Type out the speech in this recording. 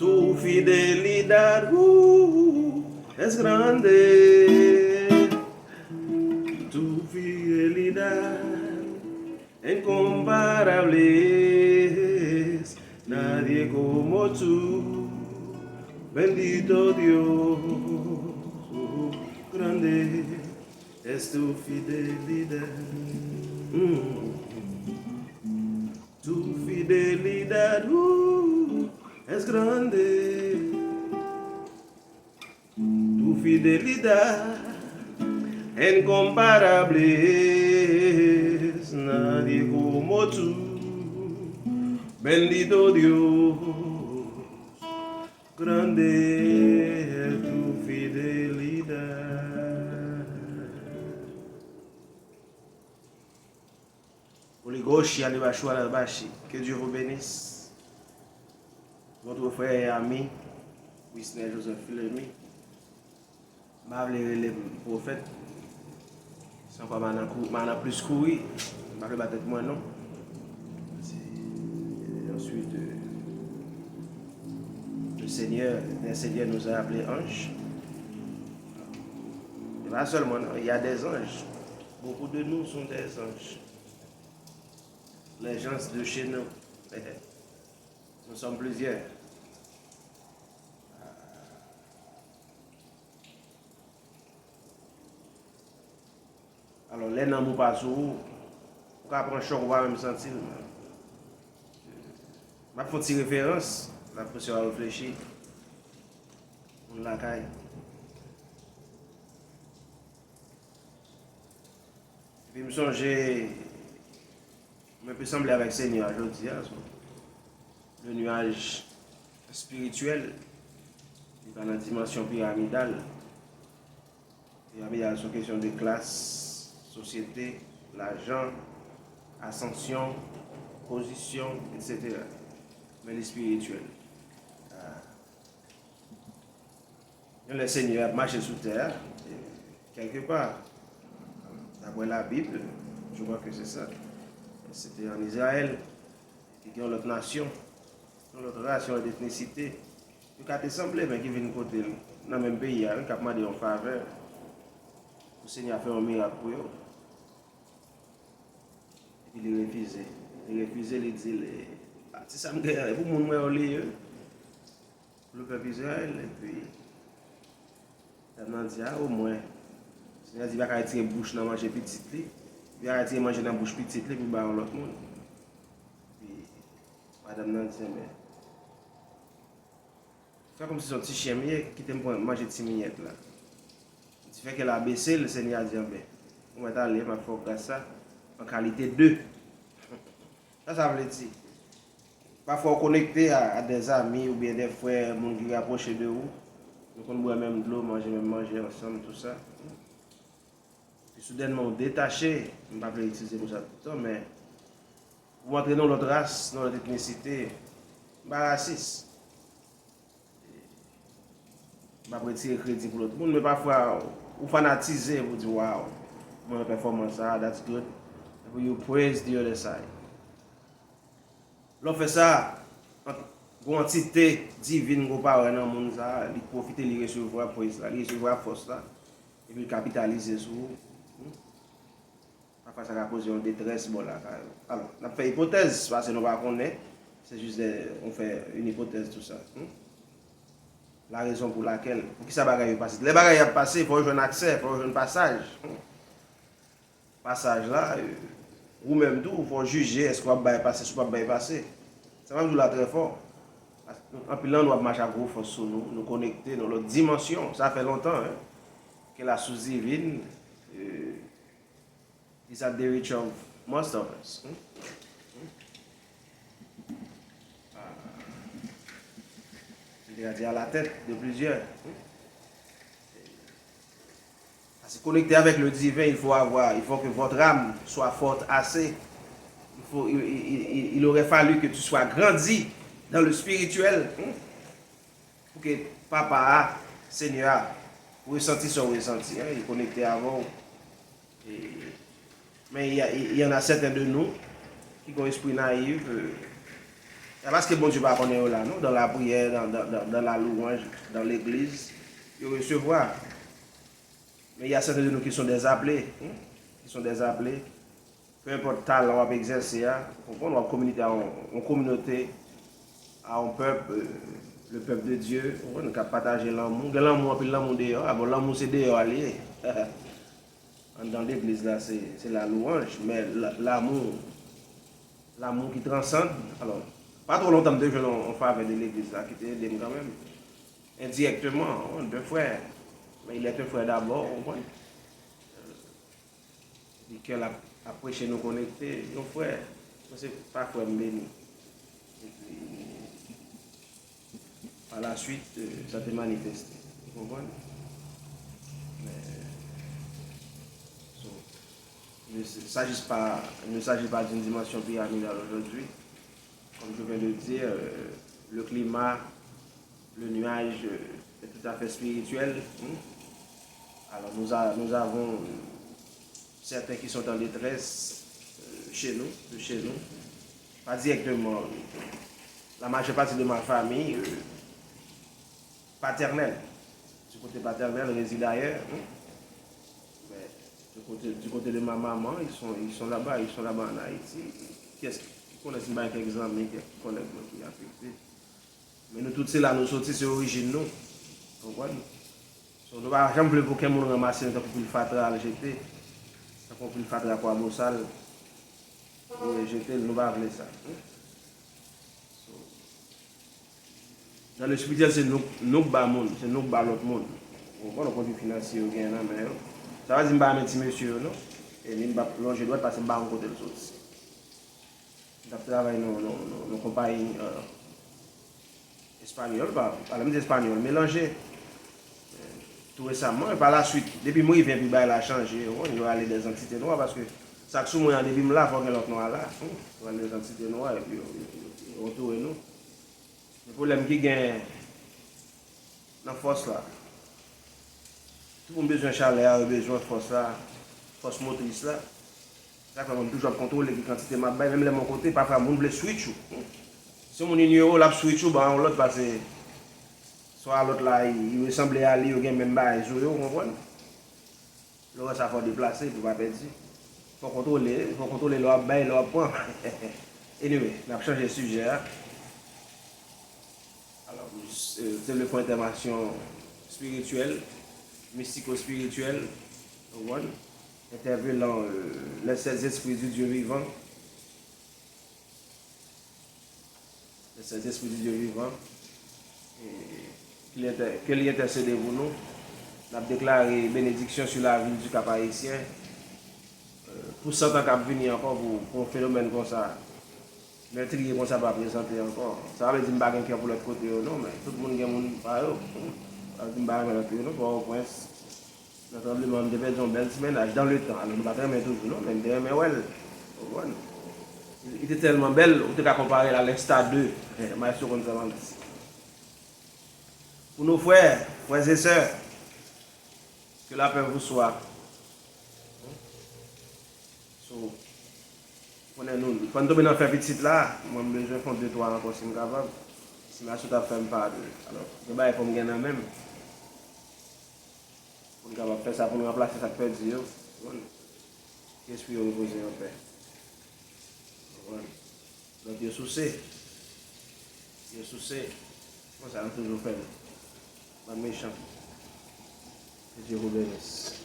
Tu fidelidad es grande. Tu fidelidad incomparable es. Nadie como tú. Bendito Dios. Grande es tu fidelidad. Tu fidelidad es grande. Tu fidelidad incomparable es. Nadie como tú. Bendito Dios. Grande es tu fidelidad. Oligoshi Alibashou Alabashi. Que Dieu vous bénisse. Votre frère et ami, Wisner Joseph Philemi, m'a les prophètes. Sans pas m'en plus courir, m'a fait battre moi non. Et ensuite, le Seigneur nous a appelés anges. Et pas seulement, non, il y a des anges. Beaucoup de nous sont des anges. Les gens de chez nous. Nous sommes plusieurs. Alors, les noms ne pas sur vous. Pour prendre un choc, on va même sentir. Je vais faire une référence. La pression à réfléchir. On la caille. Et puis, je me songe. Je peux sembler avec le Seigneur aujourd'hui. Le nuage spirituel dans la dimension pyramidale. Pyramidale, c'est une question de classe, société, l'argent, ascension, position, etc. Mais le spirituel. Le Seigneur a marché sous terre, quelque part. D'après la Bible, je vois que c'est ça. C'était en Israël, qui ont l'autre nation, l'autre race, l'autre ethnicité. Il y a des semblés, mais qui viennent côté dans le même pays, il y a un qui a demandé en faveur. Le Seigneur a fait un miracle pour eux. Et puis il refusait. Il refusait, il dit, si ça me gagne, vous m'en au lieu. Le peuple Israël, et puis, il a dit, au moins, le Seigneur a dit, il va tirer bouche dans manger petit. Il a arrêté de manger dans la bouche petite, puis il va l'autre monde. Puis, madame n'a dit, mais. Fait comme si son petit chien qui t'aime manger de 6 minutes là. Tu fais qu'elle a baissé, le Seigneur a dit, mais. On va aller, ma faut faire ça en qualité 2. Ça veut dire. Parfois, connecter à des amis ou bien des frères, gens qui rapprochent de vous. Donc, on boit même de l'eau, manger ensemble, tout ça. Puis soudainement détaché, je ne vais pas utiliser pour ça tout le temps, mais vous entrez dans notre race, dans notre ethnicité, je suis raciste. Je ne vais pas retirer crédit pour l'autre monde, mais parfois vous fanatisez, vous dites waouh, mon performance, that's good. And you praise the other side. L'on fait ça, une entité divine, qu'on parle dans le monde, il profite, il recevoir la praise, il recevoir la force, et puis il capitalise sur vous. Parfois, ça va poser une détresse. Bon, là. Alors, on a fait une hypothèse, parce que nous ne connaissons pas. C'est juste, on fait une hypothèse, tout ça. La raison pour laquelle, pour qui ça va passer. Les bagages ont passé, il faut un accès, il faut un passage. Passage là, ou même tout, il faut juger, est-ce qu'on va passer, est-ce qu'on va passer. Ça va nous la très fort. En plus, là, nous avons marché à gros force sur nous, nous connecter dans notre dimension. Ça fait longtemps que la sous-divine. Is at the reach of most of us. C'est-à-dire à la tête de plusieurs. Parce que connecter avec le divin, il faut que votre âme soit forte assez. Il aurait fallu que tu sois grandi dans le spirituel pour que papa, Seigneur, ressentir son ressenti. Il est connecté avant. Mais il y en a certains de nous qui ont un esprit naïf, Parce que bon Dieu va connaître là, non? Dans la prière, dans la louange, dans l'église, il recevoir. Mais il y a certains de nous qui sont des appelés, hein? Qui sont des appelés. Peu importe le talent qu'on va exercer, on va communiquer en communauté, à un peuple, le peuple de Dieu, on va partager l'amour. L'amour, puis l'amour dehors. Ah bon, l'amour c'est dehors aller. Dans l'église là, c'est la louange, mais l'amour, l'amour qui transcende. Alors, pas trop longtemps de jeunes en faveur de l'église là, qui était aidé quand même. Indirectement, on deux frères. Mais il est un frère d'abord, on voit. Et qu'elle a prêché nous connecter, nos frères. C'est pas frère béni. Et puis, par la suite, ça s'est manifesté. Vous comprenez? So, il ne s'agit pas d'une dimension pyramidale aujourd'hui. Comme je viens de le dire, le climat, le nuage est tout à fait spirituel. Alors nous avons certains qui sont en détresse chez nous, pas directement. La majeure partie de ma famille paternelle, du côté paternel, réside ailleurs. Mais du côté de ma maman, ils sont là-bas en Haïti. Qu'est-ce qui connaissent quelques exemples, qui connaissent qui affecté. Mais nous tous c'est là, nous sortis sur l'origine nous. Vous comprenez? Nous ne pouvons jamais pour quelqu'un nous ramasser pour le fatra à le jeter. Pour le fatra pour Moussal, et jeter, nous ne pouvons pas faire ça. Dans le spirituel, c'est nous qui battons, c'est nous qui battons l'autre monde. On va le côté financier, mais ça va dire que je vais petit monsieur, non? Et je dois passer par côté de l'autre. Je travaille dans une compagnie espagnole, pas la même espagnole, mélangée. Tout récemment, et par la suite, depuis moi, il vient, puis il a changé. Il va aller des entités noires parce que chaque jour, moi, depuis là, il faut que l'autre noir là. Il va aller des entités noires et puis retourner nous. Le problème qui gagne dans la force là, tout le monde a besoin de chaleur, a besoin de force là, force motrice là. Ça fait toujours contrôler la quantité de ma baille, même de mon côté, parfois, on veut switch. Si on ignore la switch, ben, l'autre parce que soit l'autre là, il ressemble à lui, il a même bail, vous comprenez? Le reste, ça faut déplacer pour ne pas perdre. Il faut contrôler leur bail, leur point. Anyway, on a changé de sujet. Alors, c'est le point d'intervention spirituelle, mystico-spirituelle, intervenant les 16 esprits du Dieu vivant. Les 16 esprits du Dieu vivant. Qu'il y intercédé pour nous. On a déclaré bénédiction sur la ville du Cap Haïtien. Pour 100 ans qui venir encore pour un phénomène comme ça. Meurtrier comme ça va présenter encore. Ça veut dire que je ne suis pas pour l'autre côté, non, mais tout le monde a un par eux. Je ne suis pas pour l'autre côté, non, pour au point. Notre tremblement de terre, une belle semaine, dans le temps. Alors, nous ne pas très toujours, non, mais ouais. Il était tellement belle, on peut comparer à l'Insta 2. Pour nos frères et sœurs, que la paix vous soit. Nous, quand nous venons faire petit là, moi j'ai besoin de faire 2-3 encore si je suis capable. Si je suis pas de. Alors, je vais faire gagner même. Pour nous faire ça pour nous remplacer ça perdu. Qu'est-ce que vous reposez en paix? Donc, il y a souci. Moi, ça a toujours fait. Pas méchant. Que Dieu vous bénisse.